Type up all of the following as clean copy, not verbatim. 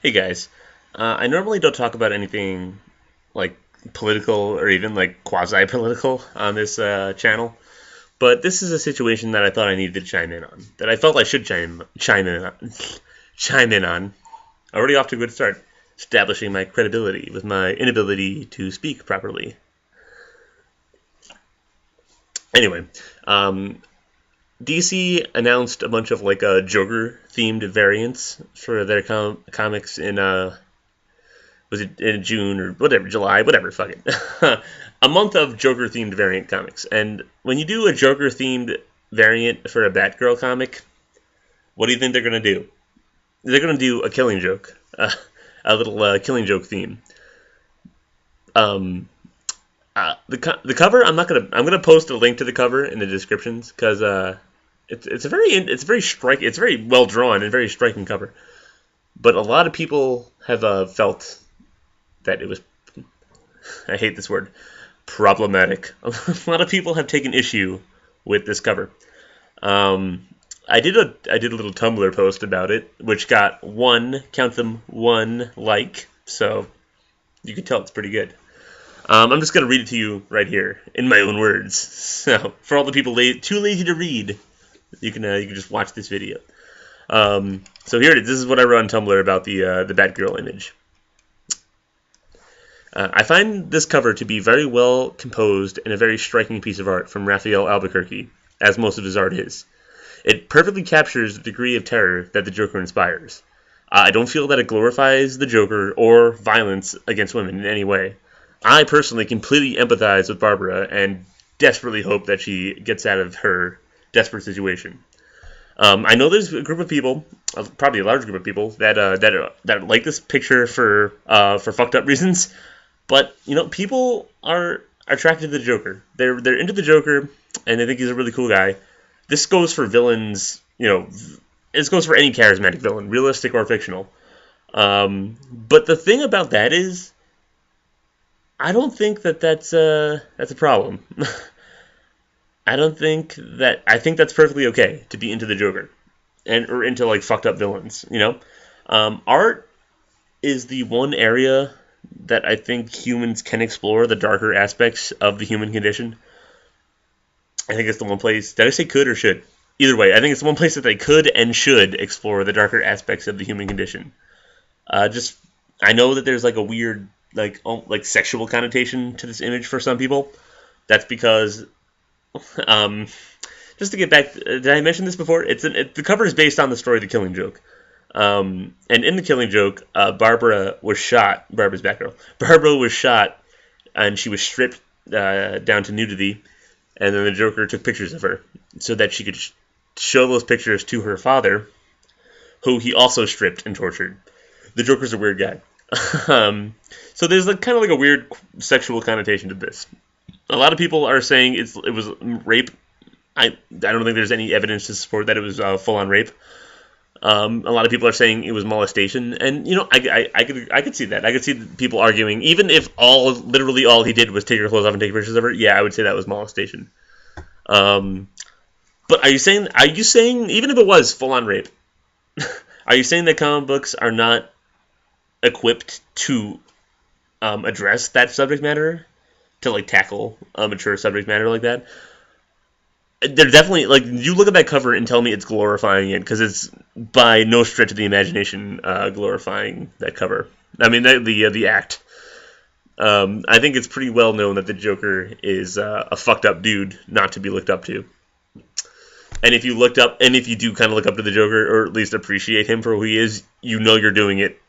Hey guys, I normally don't talk about anything like political or even like quasi-political on this channel, but this is a situation that I thought I needed to chime in on. That I felt I should chime in on. Chime in on. Already off to a good start, establishing my credibility with my inability to speak properly. Anyway, um, DC announced a bunch of like Joker themed variants for their comics in was it in June or whatever, July, whatever, fuck it. A month of Joker themed variant comics. And when you do a Joker themed variant for a Batgirl comic, what do you think they're going to do? They're going to do a Killing Joke, a little Killing Joke theme. Um, the cover, I'm gonna post a link to the cover in the descriptions because it's very well drawn and very striking cover. But a lot of people have felt that it was, I hate this word, problematic. A lot of people have taken issue with this cover. Um, I did a little Tumblr post about it, which got one like, so you can tell it's pretty good. I'm just gonna read it to you right here in my own words. So for all the people too lazy to read, you can just watch this video. So here it is. This is what I wrote on Tumblr about the Batgirl image. I find this cover to be very well composed and a very striking piece of art from Raphael Albuquerque, as most of his art is. It perfectly captures the degree of terror that the Joker inspires. I don't feel that it glorifies the Joker or violence against women in any way. I personally completely empathize with Barbara and desperately hope that she gets out of her desperate situation. I know there's a group of people, probably a large group of people, that like this picture for fucked up reasons. But people are attracted to the Joker. They're into the Joker, and they think he's a really cool guy. This goes for villains. This goes for any charismatic villain, realistic or fictional. But the thing about that is, I don't think that's a problem. I think that's perfectly okay to be into the Joker, or into like fucked up villains. Art is the one area that I think humans can explore the darker aspects of the human condition. I think it's the one place. Did I say could or should? Either way, I think it's the one place that they could and should explore the darker aspects of the human condition. Just I know that there's like a weird like sexual connotation to this image for some people. That's because um, just to get back, did I mention this before? The cover is based on the story of The Killing Joke. And in The Killing Joke, Barbara's Batgirl. Barbara was shot, and she was stripped down to nudity, and then the Joker took pictures of her so that she could show those pictures to her father, who he also stripped and tortured. The Joker's a weird guy. So there's kind of like a weird sexual connotation to this. A lot of people are saying it was rape. I don't think there's any evidence to support that it was full-on rape. A lot of people are saying it was molestation, and I could see that. I could see people arguing, even if literally all he did was take her clothes off and take pictures of her. Yeah, I would say that was molestation. But are you saying even if it was full on rape, are you saying that comic books are not equipped to address that subject matter, to like tackle a mature subject matter like that? They're definitely you look at that cover and tell me it's glorifying it, because it's by no stretch of the imagination glorifying that cover. I mean the act. I think it's pretty well known that the Joker is a fucked up dude not to be looked up to. And if you do kind of look up to the Joker, or at least appreciate him for who he is, you're doing it.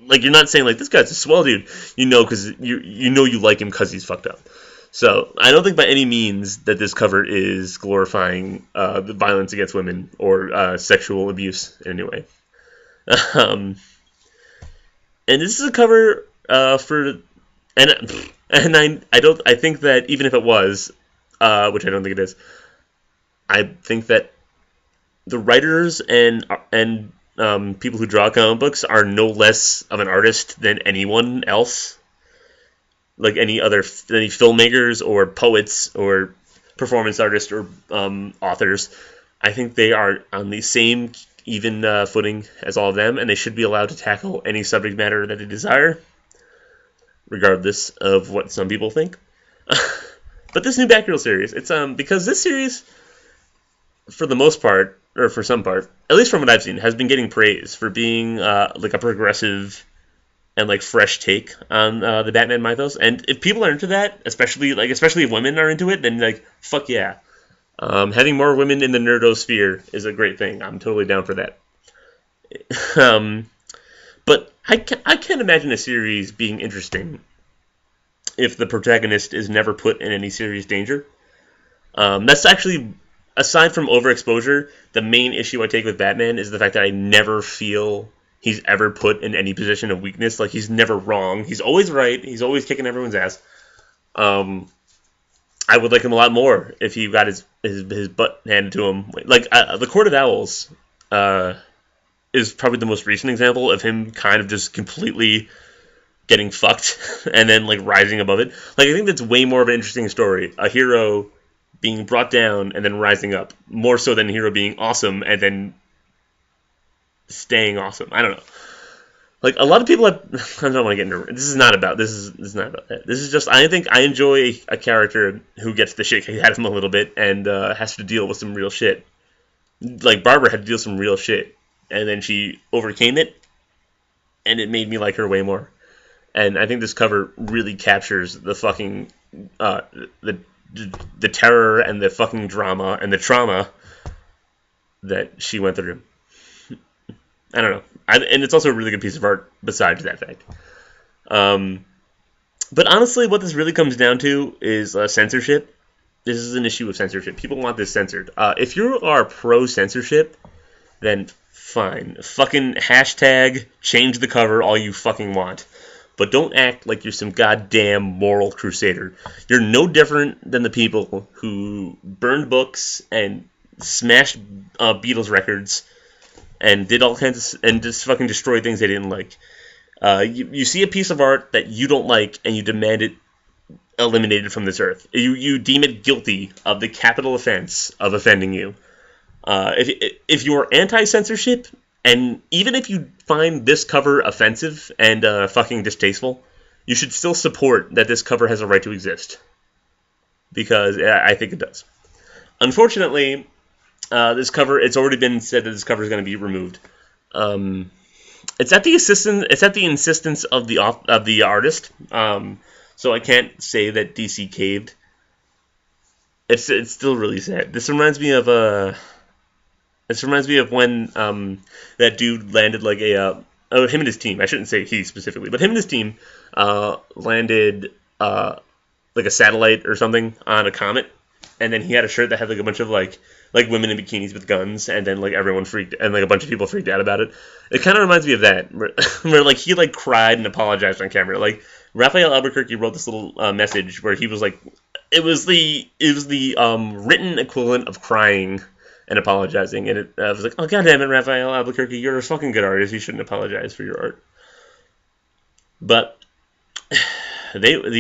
Like, you're not saying like this guy's a swell dude, because you like him because he's fucked up. So I don't think by any means that this cover is glorifying the violence against women or sexual abuse in any way. And this is a cover for I think that even if it was, which I don't think it is, I think that the writers and people who draw comic books are no less of an artist than anyone else. Like any filmmakers or poets or performance artists or authors. I think they are on the same even footing as all of them, and they should be allowed to tackle any subject matter that they desire, regardless of what some people think. But this new Batgirl series, it's because this series, for the most part, or for some part, at least from what I've seen, has been getting praise for being like a progressive and like fresh take on the Batman mythos. And if people are into that, especially if women are into it, then like fuck yeah. Having more women in the nerdosphere is a great thing. I'm totally down for that. But I can't imagine a series being interesting if the protagonist is never put in any serious danger. That's actually, aside from overexposure, the main issue I take with Batman is the fact that I never feel he's ever put in any position of weakness. Like, he's never wrong. He's always right. He's always kicking everyone's ass. I would like him a lot more if he got his butt handed to him. Like, the Court of Owls is probably the most recent example of him kind of just completely getting fucked and then, like, rising above it. Like, I think that's way more of an interesting story. A hero being brought down and then rising up. More so than a hero being awesome and then staying awesome. I don't know. Like, a lot of people have, I don't want to get into this. Is not about that. This is just, I think I enjoy a character who gets the shit kicked out of him a little bit and has to deal with some real shit. Like, Barbara had to deal with some real shit, and then she overcame it, and it made me like her way more. And I think this cover really captures the fucking the terror and the fucking drama and the trauma that she went through. I don't know. And it's also a really good piece of art besides that fact. But honestly, what this really comes down to is censorship. This is an issue of censorship. People want this censored. If you are pro-censorship, then fine. Fucking hashtag change the cover all you fucking want. But don't act like you're some goddamn moral crusader. You're no different than the people who burned books and smashed Beatles records and did all kinds of, and just fucking destroyed things they didn't like. You see a piece of art that you don't like and you demand it eliminated from this earth. You deem it guilty of the capital offense of offending you. If you're anti-censorship, and even if you find this cover offensive and fucking distasteful, you should still support that this cover has a right to exist. Because I think it does. Unfortunately, this cover, it's already been said that this cover is going to be removed. It's at the insistence of the artist. So I can't say that DC caved. It's still really sad. This reminds me of when that dude landed like him and his team. I shouldn't say he specifically, but him and his team landed like a satellite or something on a comet, and then he had a shirt that had like a bunch of like women in bikinis with guns, and then like everyone freaked, and like a bunch of people freaked out about it. It kind of reminds me of that, where like he like cried and apologized on camera. Like Raphael Albuquerque wrote this little message where he was like, it was the written equivalent of crying and apologizing, and I was like, oh goddamn it, Raphael Albuquerque, you're a fucking good artist. You shouldn't apologize for your art. But the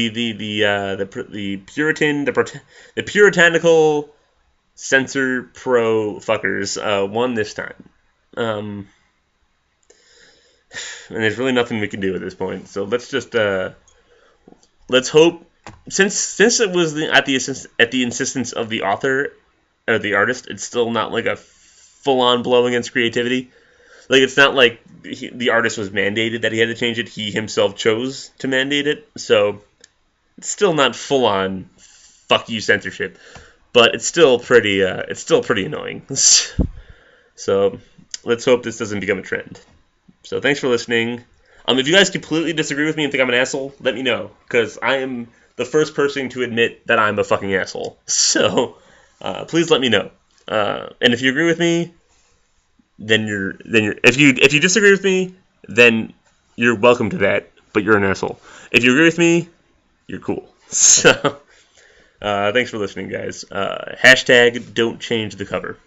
puritanical censor pro fuckers won this time, and there's really nothing we can do at this point. So let's just let's hope, since it was at the insistence of the author or the artist, it's still not like a full-on blow against creativity. Like, it's not like the artist was mandated that he had to change it. He himself chose to mandate it. So it's still not full-on fuck you censorship, but it's still pretty annoying. So let's hope this doesn't become a trend. So thanks for listening. If you guys completely disagree with me and think I'm an asshole, let me know, because I am the first person to admit that I'm a fucking asshole. So please let me know. And if you agree with me, then you're if you disagree with me, then you're welcome to that, but you're an asshole. If you agree with me, you're cool. So thanks for listening, guys. Hashtag don't change the cover.